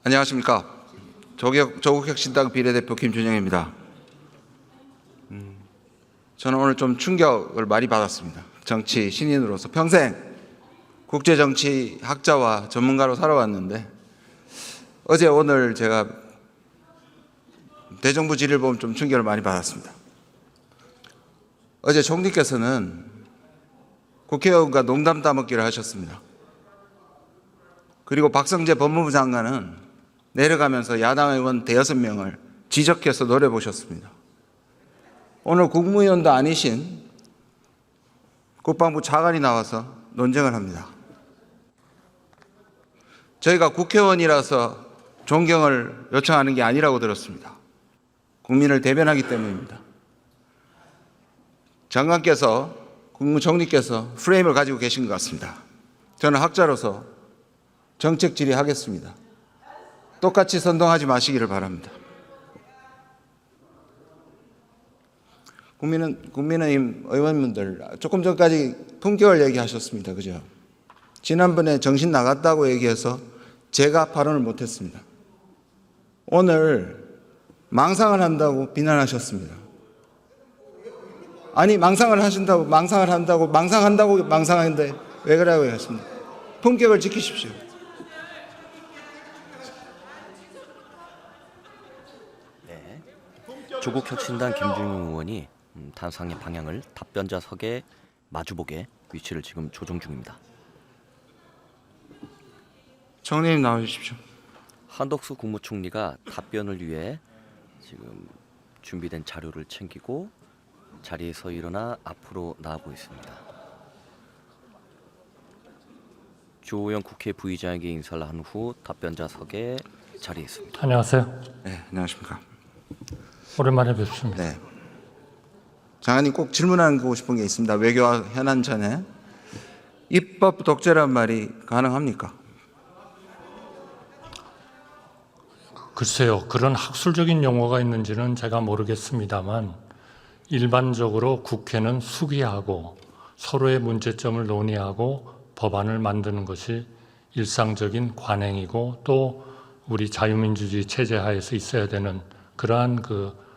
안녕하십니까. 조국혁신당 비례대표 김준영입니다. 저는 오늘 좀 충격을 많이 받았습니다. 정치 신인으로서 평생 국제정치 학자와 전문가로 살아왔는데 어제 오늘 제가 대정부 질의를 보면 좀 충격을 많이 받았습니다. 어제 총리께서는 국회의원과 농담 따먹기를 하셨습니다. 그리고 박성재 법무부 장관은 내려가면서 야당 의원 대여섯 명을 지적해서 노려보셨습니다. 오늘 국무위원도 아니신 국방부 차관이 나와서 논쟁을 합니다. 저희가 국회의원이라서 존경을 요청하는 게 아니라고 들었습니다. 국민을 대변하기 때문입니다. 장관께서, 국무총리께서 프레임을 가지고 계신 것 같습니다. 저는 학자로서 정책 질의하겠습니다. 똑같이 선동하지 마시기를 바랍니다. 국민의힘 의원님들 조금 전까지 품격을 얘기하셨습니다. 그죠? 지난번에 정신 나갔다고 얘기해서 제가 발언을 못했습니다. 오늘 망상을 한다고 비난하셨습니다. 아니 망상을 한다고 망상하는데 왜 그러라고 했습니다. 품격을 지키십시오. 네. 조국혁신당 김준영 의원이 탄상의 방향을 답변자석에 마주보게 위치를 지금 조정 중입니다. 총리님 나와주십시오. 한덕수 국무총리가 답변을 위해 지금 준비된 자료를 챙기고 자리에서 일어나 앞으로 나오고 있습니다. 주호영 국회 부의장에게 인사를 한 후 답변자석에 자리했습니다. 안녕하세요. 네, 안녕하십니까. 오랜만에 뵙습니다. 네. 장관님 꼭 질문하고 싶은 게 있습니다. 외교와 현안 전에 입법 독재란 말이 가능합니까? 글쎄요. 그런 학술적인 용어가 있는지는 제가 모르겠습니다만 일반적으로 국회는 수기하고 서로의 문제점을 논의하고 법안을 만드는 것이 일상적인 관행이고 또 우리 자유민주주의 체제 하에서 있어야 되는 그러한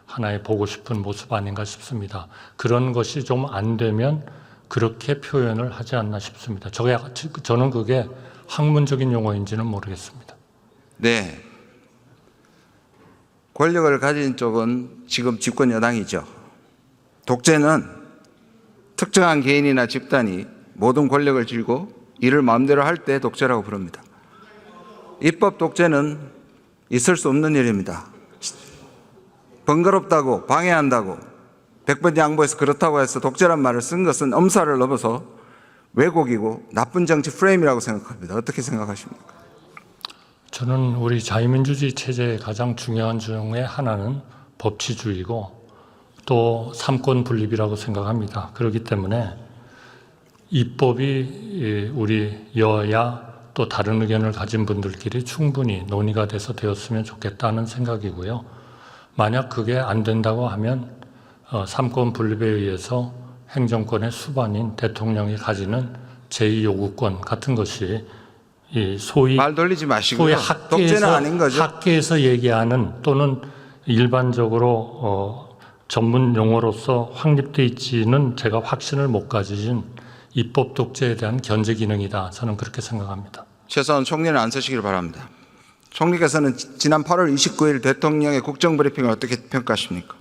하나의 보고 싶은 모습 아닌가 싶습니다. 그런 것이 좀 안 되면 그렇게 표현을 하지 않나 싶습니다. 저는 그게 학문적인 용어인지는 모르겠습니다. 네. 권력을 가진 쪽은 지금 집권 여당이죠. 독재는 특정한 개인이나 집단이 모든 권력을 쥐고 이를 마음대로 할 때 독재라고 부릅니다. 입법 독재는 있을 수 없는 일입니다. 번거롭다고 방해한다고 100번 양보해서 그렇다고 해서 독재란 말을 쓴 것은 엄살을 넘어서 왜곡이고 나쁜 정치 프레임이라고 생각합니다. 어떻게 생각하십니까? 저는 우리 자유민주주의 체제의 가장 중요한 중에 하나는 법치주의고 또 삼권 분립이라고 생각합니다. 그렇기 때문에 입법이 우리 여야 또 다른 의견을 가진 분들끼리 충분히 논의가 돼서 되었으면 좋겠다는 생각이고요. 만약 그게 안 된다고 하면 삼권 분립에 의해서 행정권의 수반인 대통령이 가지는 제2요구권 같은 것이 이 소위 말 돌리지 마시고요. 독재는 아닌 거죠. 학계에서 얘기하는 또는 일반적으로 전문 용어로서 확립돼 있지는 제가 확신을 못 가지신 입법 독재에 대한 견제 기능이다. 저는 그렇게 생각합니다. 최소한 총리는 안 쓰시길 바랍니다. 총리께서는 지난 8월 29일 대통령의 국정브리핑을 어떻게 평가하십니까?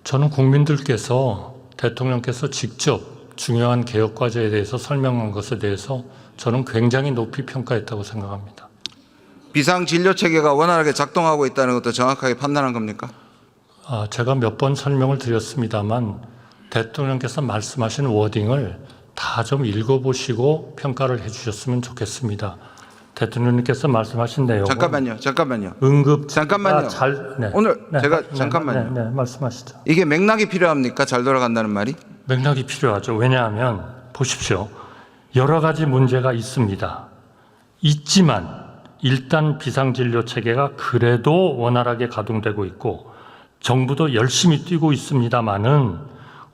저는 국민들께서 대통령께서 직접 중요한 개혁 과제에 대해서 설명한 것에 대해서 저는 굉장히 높이 평가했다고 생각합니다. 비상진료체계가 원활하게 작동하고 있다는 것도 정확하게 판단한 겁니까? 제가 몇 번 설명을 드렸습니다만 대통령께서 말씀하신 워딩을 다 좀 읽어보시고 평가를 해주셨으면 좋겠습니다. 대통령님께서 말씀하신 내용은 잠깐만요. 응급처치가 잠깐만요. 말씀하시죠. 이게 맥락이 필요합니까? 잘 돌아간다는 말이? 맥락이 필요하죠. 왜냐하면 보십시오. 여러 가지 문제가 있습니다. 있지만 일단 비상진료 체계가 그래도 원활하게 가동되고 있고 정부도 열심히 뛰고 있습니다마는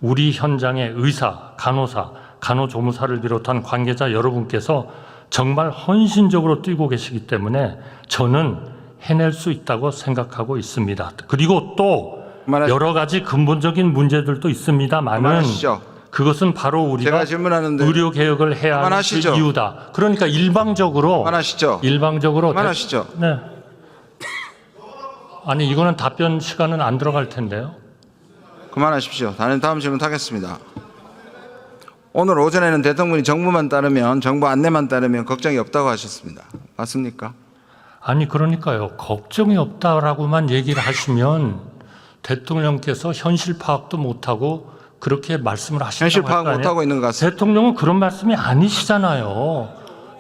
우리 현장의 의사, 간호사, 간호조무사를 비롯한 관계자 여러분께서 정말 헌신적으로 뛰고 계시기 때문에 저는 해낼 수 있다고 생각하고 있습니다. 그리고 또 그만하시- 여러 가지 근본적인 문제들도 있습니다만은 그만하시죠. 그것은 바로 우리가 제가 질문하는데 의료 개혁을 해야 하는 그만하시죠. 그 이유다. 그러니까 일방적으로 그만하시죠. 네. 아니 이거는 답변 시간은 안 들어갈 텐데요. 그만하십시오. 다음 질문 하겠습니다. 오늘 오전에는 대통령이 정부만 따르면 정부 안내만 따르면 걱정이 없다고 하셨습니다. 맞습니까? 아니 그러니까요. 걱정이 없다라고만 얘기를 하시면 대통령께서 현실 파악도 못하고 그렇게 말씀을 하시는 현실 파악 못하고 있는 것 같습니다. 대통령은 그런 말씀이 아니시잖아요.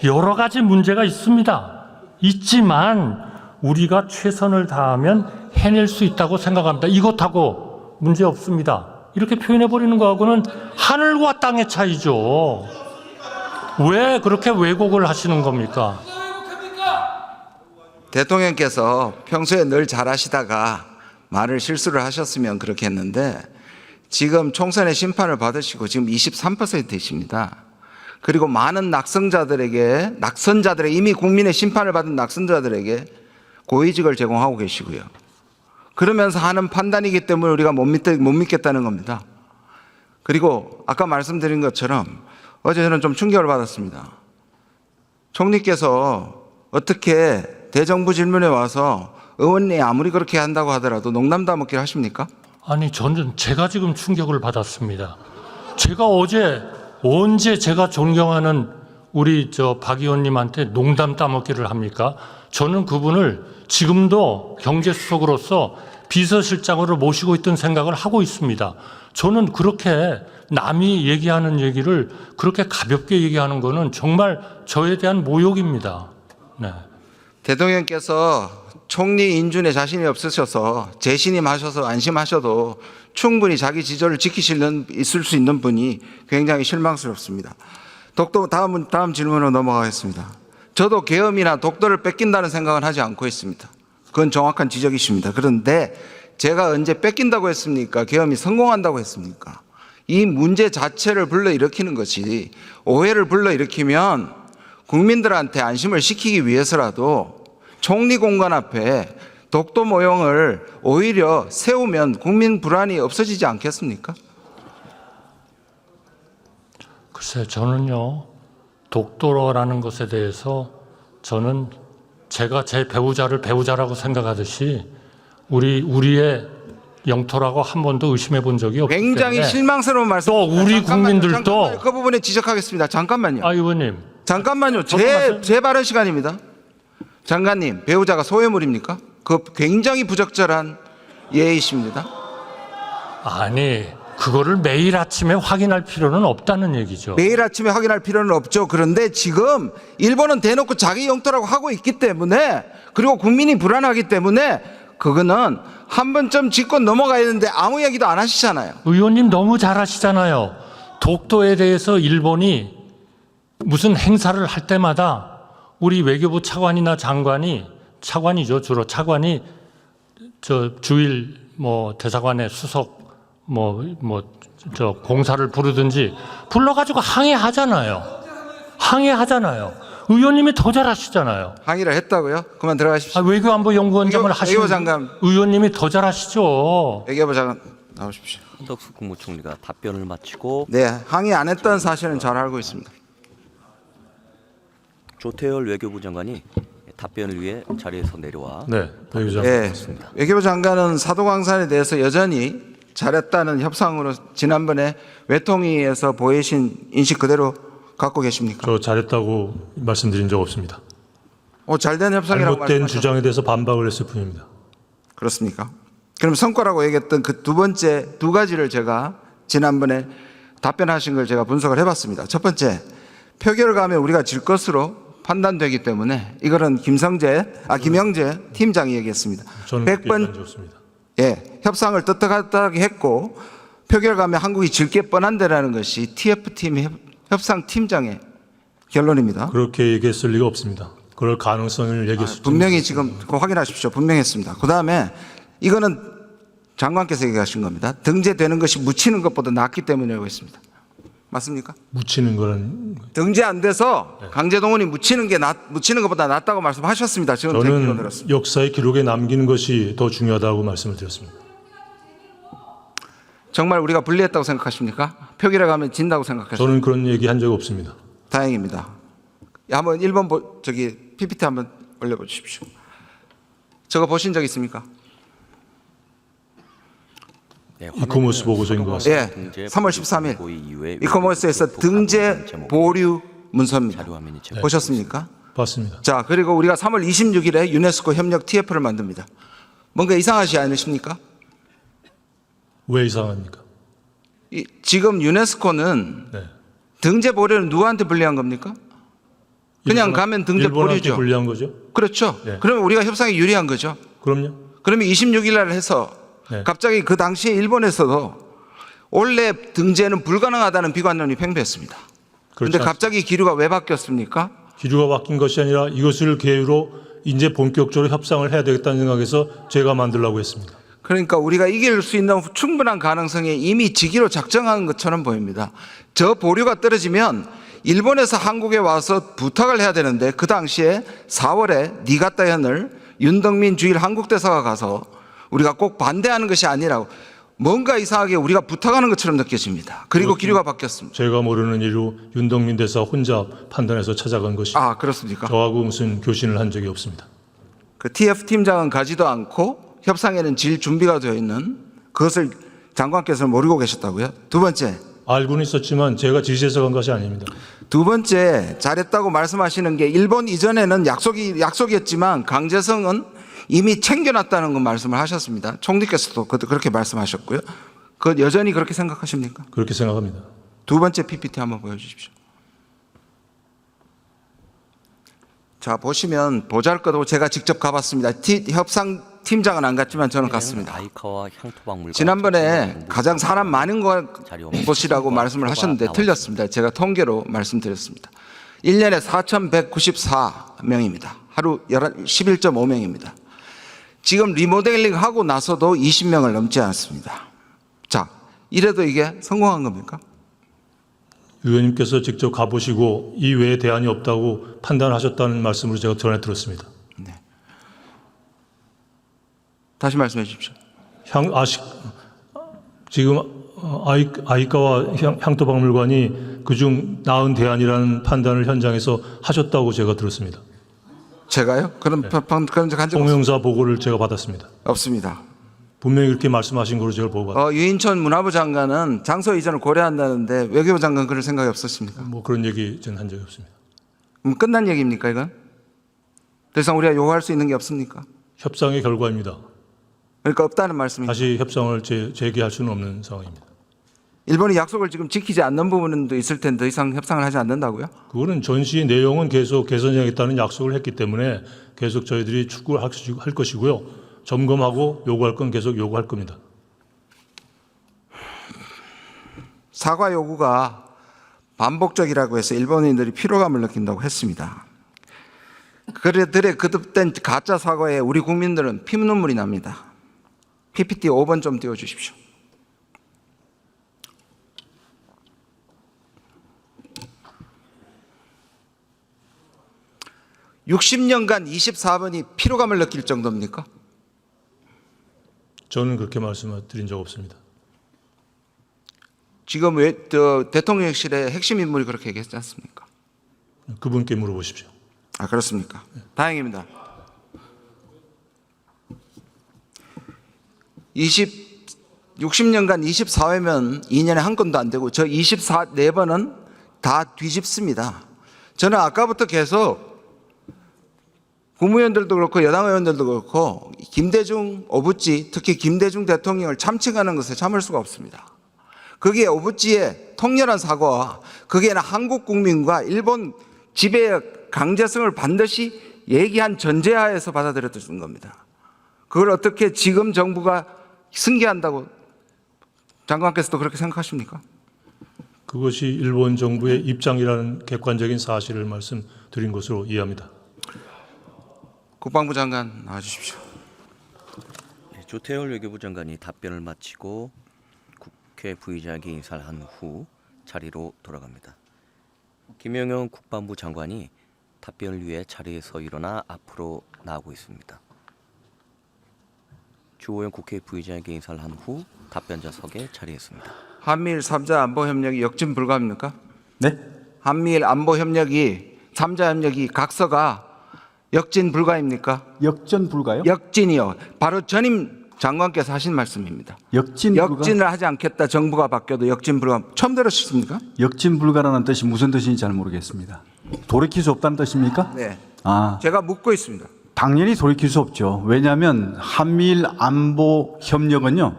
여러 가지 문제가 있습니다. 있지만 우리가 최선을 다하면 해낼 수 있다고 생각합니다. 이것하고 문제 없습니다. 이렇게 표현해버리는 거하고는 하늘과 땅의 차이죠. 왜 그렇게 왜곡을 하시는 겁니까? 대통령께서 평소에 늘 잘하시다가 말을 실수를 하셨으면 그렇게 했는데 지금 총선의 심판을 받으시고 지금 23%이십니다. 그리고 많은 낙선자들에게 이미 국민의 심판을 받은 낙선자들에게 고위직을 제공하고 계시고요. 그러면서 하는 판단이기 때문에 우리가 못 믿겠다는 겁니다. 그리고 아까 말씀드린 것처럼 어제 저는 좀 충격을 받았습니다. 총리께서 어떻게 대정부 질문에 와서 의원이 아무리 그렇게 한다고 하더라도 농담 따먹기를 하십니까? 아니 저는 제가 지금 충격을 받았습니다. 제가 어제 언제 제가 존경하는 우리 박 의원님한테 농담 따먹기를 합니까? 저는 그분을 지금도 경제수석으로서 비서실장으로 모시고 있던 생각을 하고 있습니다. 저는 그렇게 남이 얘기하는 얘기를 그렇게 가볍게 얘기하는 거는 정말 저에 대한 모욕입니다. 네. 대통령께서 총리 인준에 자신이 없으셔서 재신임하셔서 안심하셔도 충분히 자기 지조를 있을 수 있는 분이 굉장히 실망스럽습니다. 다음 질문으로 넘어가겠습니다. 저도 계엄이나 독도를 뺏긴다는 생각은 하지 않고 있습니다. 그건 정확한 지적이십니다. 그런데 제가 언제 뺏긴다고 했습니까? 계엄이 성공한다고 했습니까? 이 문제 자체를 불러일으키는 것이 오해를 불러일으키면 국민들한테 안심을 시키기 위해서라도 총리 공간 앞에 독도 모형을 오히려 세우면 국민 불안이 없어지지 않겠습니까? 글쎄 저는요 독도라는 것에 대해서 저는 제가 제 배우자를 배우자라고 생각하듯이 우리의 영토라고 한 번도 의심해 본 적이 없기 때문에 굉장히 실망스러운 말씀. 또 우리 국민들도 잠깐만요. 그 부분에 지적하겠습니다. 잠깐만요. 의원님 잠깐만요. 말씀- 제 발언 시간입니다. 장관님, 배우자가 소외물입니까? 그 굉장히 부적절한 예의십니다. 아니 그거를 매일 아침에 확인할 필요는 없다는 얘기죠. 매일 아침에 확인할 필요는 없죠. 그런데 지금 일본은 대놓고 자기 영토라고 하고 있기 때문에 그리고 국민이 불안하기 때문에 그거는 한 번쯤 짚고 넘어가야 되는데 아무 얘기도 안 하시잖아요. 의원님 너무 잘하시잖아요. 독도에 대해서 일본이 무슨 행사를 할 때마다 우리 외교부 차관이나 차관이죠 주로 차관이 주일 대사관의 수석 공사를 부르든지 불러가지고 항의하잖아요. 의원님이 더 잘하시잖아요. 항의를 했다고요? 그만 들어가십시오. 외교안보 연구원장을 하시는 외교부 장관. 의원님이 더 잘하시죠. 외교부 장관 나오십시오. 한덕수 국무총리가 답변을 마치고 네, 항의 안 했던 사실은 잘 알고 있습니다. 조태열 외교부 장관이 답변을 위해 자리에서 내려와 네, 외교장. 네, 외교부 장관은 사도광산에 대해서 여전히 잘했다는 협상으로 지난번에 외통위에서 보이신 인식 그대로 갖고 계십니까? 저 잘했다고 말씀드린 적 없습니다. 잘된 협상이라고 잘못된 말씀하셨죠? 주장에 대해서 반박을 했을 뿐입니다. 그렇습니까? 그럼 성과라고 얘기했던 그 두 가지를 제가 지난번에 답변하신 걸 제가 분석을 해봤습니다. 첫 번째, 표결을 가면 우리가 질 것으로 판단되기 때문에 이거는 김영재 팀장이 얘기했습니다. 저는 100번 그렇게 없습니다. 협상을 떳떳하게 했고 표결 가면 한국이 질 게 뻔한데라는 것이 TF팀 협상팀장의 결론입니다. 그렇게 얘기했을 리가 없습니다. 그럴 가능성을 얘기했을 분명히 지금 그거 확인하십시오. 분명히 했습니다. 그다음에 이거는 장관께서 얘기하신 겁니다. 등재되는 것이 묻히는 것보다 낫기 때문이라고 했습니다. 맞습니까? 묻히는 거는 등재 안 돼서 강제 동원이 묻히는 것보다 낫다고 말씀하셨습니다. 지금 제 귀로 저는 들었습니다. 역사의 기록에 남기는 것이 더 중요하다고 말씀을 드렸습니다. 정말 우리가 불리했다고 생각하십니까? 표결에 가면 진다고 생각하십니까? 저는 그런 얘기 한 적 없습니다. 다행입니다. 한번 1번 PPT 한번 올려보십시오. 저거 보신 적 있습니까? 네, 이커머스 보고서인 것 같습니다. 예, 3월 13일 이커머스에서 등재 보류 문서입니다. 자료 화면이 보셨습니까? 봤습니다. 자, 그리고 우리가 3월 26일에 유네스코 협력 TF를 만듭니다. 뭔가 이상하지 않으십니까? 왜 이상합니까? 지금 유네스코는 네. 등재 보류는 누구한테 불리한 겁니까? 그냥 가면 등재 일본한테 보류죠. 불리한 거죠? 그렇죠. 네. 그러면 우리가 협상에 유리한 거죠. 그럼요. 그러면 26일 날 해서 네. 갑자기 그 당시에 일본에서도 원래 등재는 불가능하다는 비관론이 팽배했습니다. 그런데 그렇지 갑자기 기류가 왜 바뀌었습니까? 기류가 바뀐 것이 아니라 이것을 계기로 이제 본격적으로 협상을 해야 되겠다는 생각에서 제가 만들려고 했습니다. 그러니까 우리가 이길 수 있는 충분한 가능성이 이미 지기로 작정한 것처럼 보입니다. 저 보류가 떨어지면 일본에서 한국에 와서 부탁을 해야 되는데 그 당시에 4월에 니가타 현을 윤덕민 주일 한국 대사가 가서 우리가 꼭 반대하는 것이 아니라고 뭔가 이상하게 우리가 부탁하는 것처럼 느껴집니다. 그리고 기류가 바뀌었습니다. 제가 모르는 이유 윤덕민 대사 혼자 판단해서 찾아간 것이 아, 그렇습니까? 저하고 무슨 교신을 한 적이 없습니다. 그 TF 팀장은 가지도 않고 협상에는 질 준비가 되어 있는 그것을 장관께서는 모르고 계셨다고요? 두 번째, 알고는 있었지만 제가 지시해서 간 것이 아닙니다. 두 번째 잘했다고 말씀하시는 게 일본 이전에는 약속이었지만 강제성은 이미 챙겨놨다는 거 말씀을 하셨습니다. 총리께서도 그렇게 말씀하셨고요. 그 여전히 그렇게 생각하십니까? 그렇게 생각합니다. 두 번째 PPT 한번 보여주십시오. 자, 보시면 보잘것없고 제가 직접 가봤습니다. 협상 팀장은 안 갔지만 저는 갔습니다. 아이카와 향토박물관 지난번에 가장 사람 많은 자료 곳이라고 말씀을 하셨는데 틀렸습니다. 제가 통계로 말씀드렸습니다. 1년에 4,194명입니다. 하루 11.5명입니다. 지금 리모델링 하고 나서도 20명을 넘지 않습니다. 자, 이래도 이게 성공한 겁니까? 의원님께서 직접 가보시고 이 외에 대안이 없다고 판단하셨다는 말씀으로 제가 전해 들었습니다. 다시 말씀해 주십시오. 지금 아이카와 향토박물관이 그중 나은 대안이라는 판단을 현장에서 하셨다고 제가 들었습니다. 제가요? 그런 그런 적한 적 홍영사 보고를 제가 받았습니다. 없습니다. 분명히 그렇게 말씀하신 걸로 제가 보고 받았습니다. 유인천 문화부 장관은 장소 이전을 고려한다는데 외교부 장관 그럴 생각이 없었습니까? 뭐 그런 얘기 저는 한 적이 없습니다. 그럼 끝난 얘기입니까 이건? 더 이상 우리가 요구할 수 있는 게 없습니까? 협상의 결과입니다. 그러니까 없다는 말씀이죠. 다시 협상을 재개할 수는 없는 상황입니다. 일본이 약속을 지금 지키지 않는 부분도 있을 텐데 더 이상 협상을 하지 않는다고요? 그거는 전시 내용은 계속 개선하겠다는 약속을 했기 때문에 계속 저희들이 추구를 할 것이고요. 점검하고 요구할 건 계속 요구할 겁니다. 사과 요구가 반복적이라고 해서 일본인들이 피로감을 느낀다고 했습니다. 그들의 거듭된 가짜 사과에 우리 국민들은 피눈물이 납니다. PPT 5번 좀 띄워주십시오. (60년간) 24번이 피로감을 느낄 정도입니까? 저는 그렇게 말씀드린 적 없습니다. 지금 대통령실의 핵심 인물이 그렇게 얘기했지 않습니까? 그분께 물어보십시오. 아, 그렇습니까? 다행입니다. 60년간 24회면 2년에 한 건도 안 되고 저 24번은 다 뒤집습니다. 저는 아까부터 계속 국무위원들도 그렇고 여당 의원들도 그렇고 김대중 오부지 특히 김대중 대통령을 참칭하는 것에 참을 수가 없습니다. 거기에 오부지의 통렬한 사과와 거기에는 한국 국민과 일본 지배의 강제성을 반드시 얘기한 전제하에서 받아들였던 겁니다. 그걸 어떻게 지금 정부가 승계한다고 장관께서도 그렇게 생각하십니까? 그것이 일본 정부의 입장이라는 객관적인 사실을 말씀드린 것으로 이해합니다. 국방부 장관 나와주십시오. 조태열 외교부 장관이 답변을 마치고 국회 부의장에게 인사를 한 후 자리로 돌아갑니다. 김영현 국방부 장관이 답변을 위해 자리에서 일어나 앞으로 나오고 있습니다. 주호영 국회 부의장에게 인사를 한 후 답변자석에 자리했습니다. 한미일 3자 안보 협력이 역진 불가합니까? 네? 한미일 안보 협력이 3자 협력이 각서가 역진 불가입니까? 역전 불가요? 역진이요. 바로 전임 장관께서 하신 말씀입니다. 역진 불가? 역진을 하지 않겠다. 정부가 바뀌어도 역진 불가. 처음 들으셨습니까? 역진 불가라는 뜻이 무슨 뜻인지 잘 모르겠습니다. 돌이킬 수 없다는 뜻입니까? 네. 아, 제가 묻고 있습니다. 당연히 돌이킬 수 없죠. 왜냐하면 한미일 안보 협력은요,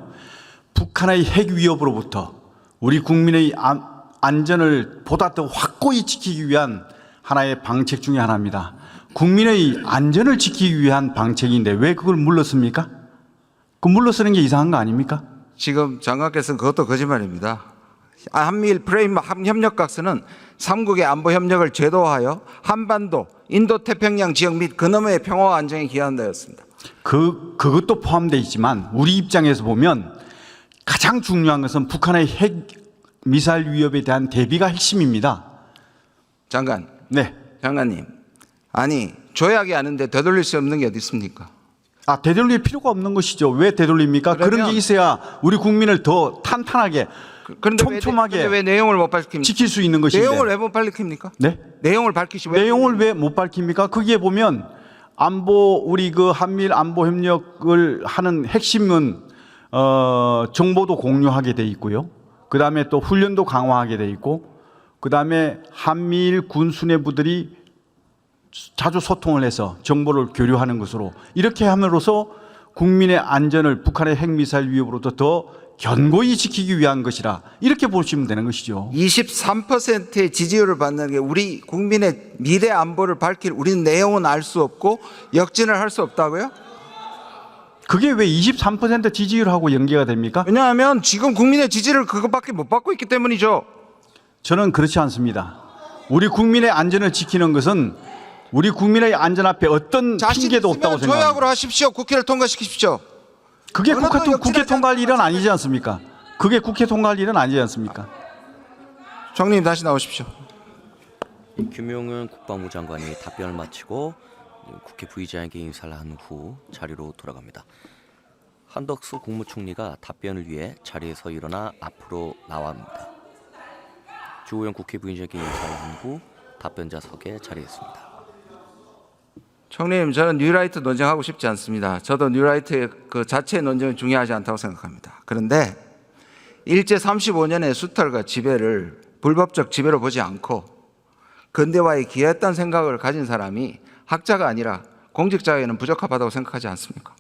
북한의 핵 위협으로부터 우리 국민의 안전을 보다 더 확고히 지키기 위한 하나의 방책 중에 하나입니다. 국민의 안전을 지키기 위한 방책인데 왜 그걸 물렀습니까? 그 물러서는 게 이상한 거 아닙니까? 지금 장관께서는 그것도 거짓말입니다. 한미일 프레임 협력각서는 3국의 안보 협력을 제도화하여 한반도, 인도태평양 지역 및 그너머의 평화와 안정에 기여한다였습니다. 그것도 포함되어 있지만 우리 입장에서 보면 가장 중요한 것은 북한의 핵 미사일 위협에 대한 대비가 핵심입니다. 장관, 네. 장관님. 아니, 조약이 아는데 되돌릴 수 없는 게 어디 있습니까? 아, 되돌릴 필요가 없는 것이죠. 왜 되돌립니까? 그런 게 있어야 우리 국민을 더 탄탄하게 그런데 촘촘하게 왜 내용을 못 밝힙니까? 지킬 수 있는 것인데. 내용을 왜 못 밝힙니까? 네? 내용을 밝히시 왜? 내용을 왜 못 밝힙니까? 거기에 보면 우리 그 한미일 안보 협력을 하는 핵심은 정보도 공유하게 돼 있고요. 그 다음에 또 훈련도 강화하게 돼 있고, 그 다음에 한미일 군 수뇌부들이 자주 소통을 해서 정보를 교류하는 것으로 이렇게 함으로써 국민의 안전을 북한의 핵미사일 위협으로부터 더 견고히 지키기 위한 것이라 이렇게 보시면 되는 것이죠. 23%의 지지율을 받는 게 우리 국민의 미래 안보를 밝힐 우리는 내용은 알 수 없고 역진을 할 수 없다고요? 그게 왜 23% 지지율하고 연계가 됩니까? 왜냐하면 지금 국민의 지지를 그것밖에 못 받고 있기 때문이죠. 저는 그렇지 않습니다. 우리 국민의 안전을 지키는 것은 우리 국민의 안전 앞에 어떤 자신 핑계도 있으면 없다고 생각합니다. 조약으로 하십시오. 국회를 통과시키십시오. 그게 어느 또 국회 역진하지 통과할 일은 아니지 않습니까? 그게 국회 통과할 일은 아니지 않습니까? 총리님 다시 나오십시오. 김용현 국방부 장관이 답변을 마치고 국회 부의장에게 인사를 한 후 자리로 돌아갑니다. 한덕수 국무총리가 답변을 위해 자리에서 일어나 앞으로 나옵니다. 주호영 국회 부의장에게 인사를 한 후 답변자석에 자리했습니다. 총리님, 저는 뉴라이트 논쟁하고 싶지 않습니다. 저도 뉴라이트의 그 자체 논쟁은 중요하지 않다고 생각합니다. 그런데 일제 35년의 수탈과 지배를 불법적 지배로 보지 않고 근대화에 기여했다는 생각을 가진 사람이 학자가 아니라 공직자에는 부적합하다고 생각하지 않습니까?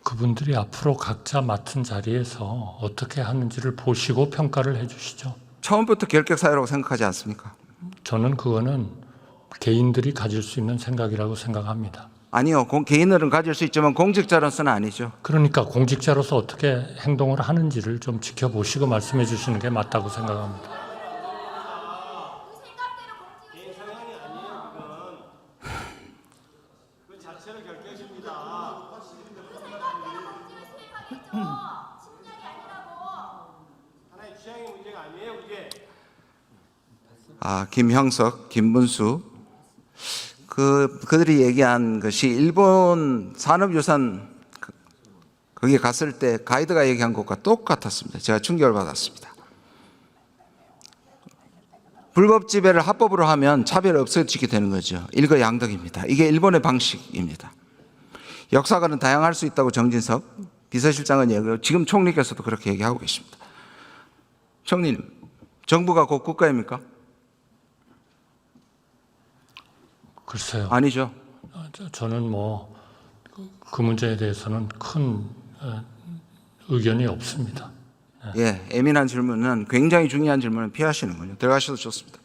그분들이 앞으로 각자 맡은 자리에서 어떻게 하는지를 보시고 평가를 해 주시죠. 처음부터 결격사유라고 생각하지 않습니까? 저는 그거는 개인들이 가질 수 있는 생각이라고 생각합니다. 아니요. 개인들은 가질 수 있지만 공직자로서는 아니죠. 그러니까 공직자로서 어떻게 행동을 하는지를 좀 지켜보시고 말씀해 주시는 게 맞다고 생각합니다. 김형석, 김문수 그들이 얘기한 것이 일본 산업유산 거기 갔을 때 가이드가 얘기한 것과 똑같았습니다. 제가 충격을 받았습니다. 불법 지배를 합법으로 하면 차별이 없어지게 되는 거죠. 일거양득입니다. 이게 일본의 방식입니다. 역사관은 다양할 수 있다고 정진석 비서실장은 얘기하고 지금 총리께서도 그렇게 얘기하고 계십니다. 총리님, 정부가 곧 국가입니까? 글쎄요. 아니죠. 저는 그 문제에 대해서는 큰 의견이 없습니다. 예, 예민한 질문은 굉장히 중요한 질문을 피하시는군요. 들어가셔도 좋습니다.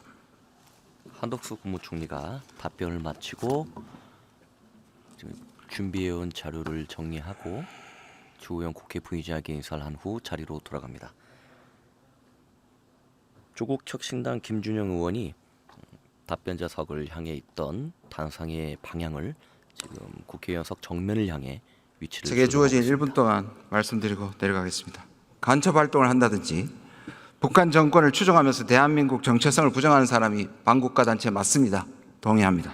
한덕수 국무총리가 답변을 마치고 지금 준비해온 자료를 정리하고 주호영 국회 부의장에게 인사를 한 후 자리로 돌아갑니다. 조국 혁신당 김준영 의원이 답변자석을 향해 있던 단상의 방향을 지금 국회의원석 정면을 향해 위치를 제게 주어진 조정하고 1분 동안 말씀드리고 내려가겠습니다. 간첩 활동을 한다든지 북한 정권을 추종하면서 대한민국 정체성을 부정하는 사람이 반국가 단체 맞습니다. 동의합니다.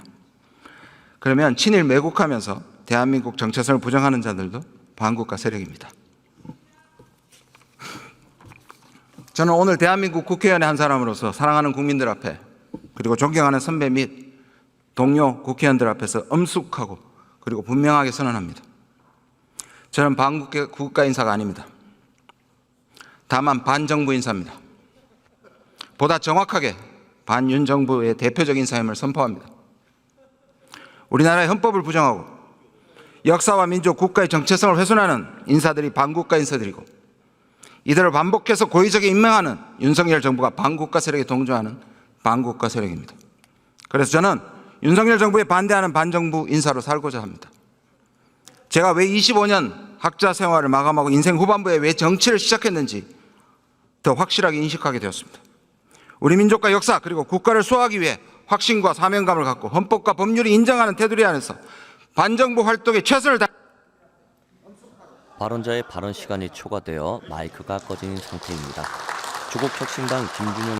그러면 친일 매국하면서 대한민국 정체성을 부정하는 자들도 반국가 세력입니다. 저는 오늘 대한민국 국회의원의 한 사람으로서 사랑하는 국민들 앞에 그리고 존경하는 선배 및 동료 국회의원들 앞에서 엄숙하고 그리고 분명하게 선언합니다. 저는 반국가 인사가 아닙니다. 다만 반정부 인사입니다. 보다 정확하게 반윤 정부의 대표적 인사임을 선포합니다. 우리나라의 헌법을 부정하고 역사와 민족, 국가의 정체성을 훼손하는 인사들이 반국가 인사들이고 이들을 반복해서 고의적에 임명하는 윤석열 정부가 반국가 세력에 동조하는 반국가 세력입니다. 그래서 저는 윤석열 정부에 반대하는 반정부 인사로 살고자 합니다. 제가 왜 25년 학자 생활을 마감하고 인생 후반부에 왜 정치를 시작했는지 더 확실하게 인식하게 되었습니다. 우리 민족과 역사 그리고 국가를 수호하기 위해 확신과 사명감을 갖고 헌법과 법률이 인정하는 테두리 안에서 반정부 활동에 최선을 다. 발언자의 발언 시간이 초과되어 마이크가 꺼진 상태입니다. 조국혁신당 김준영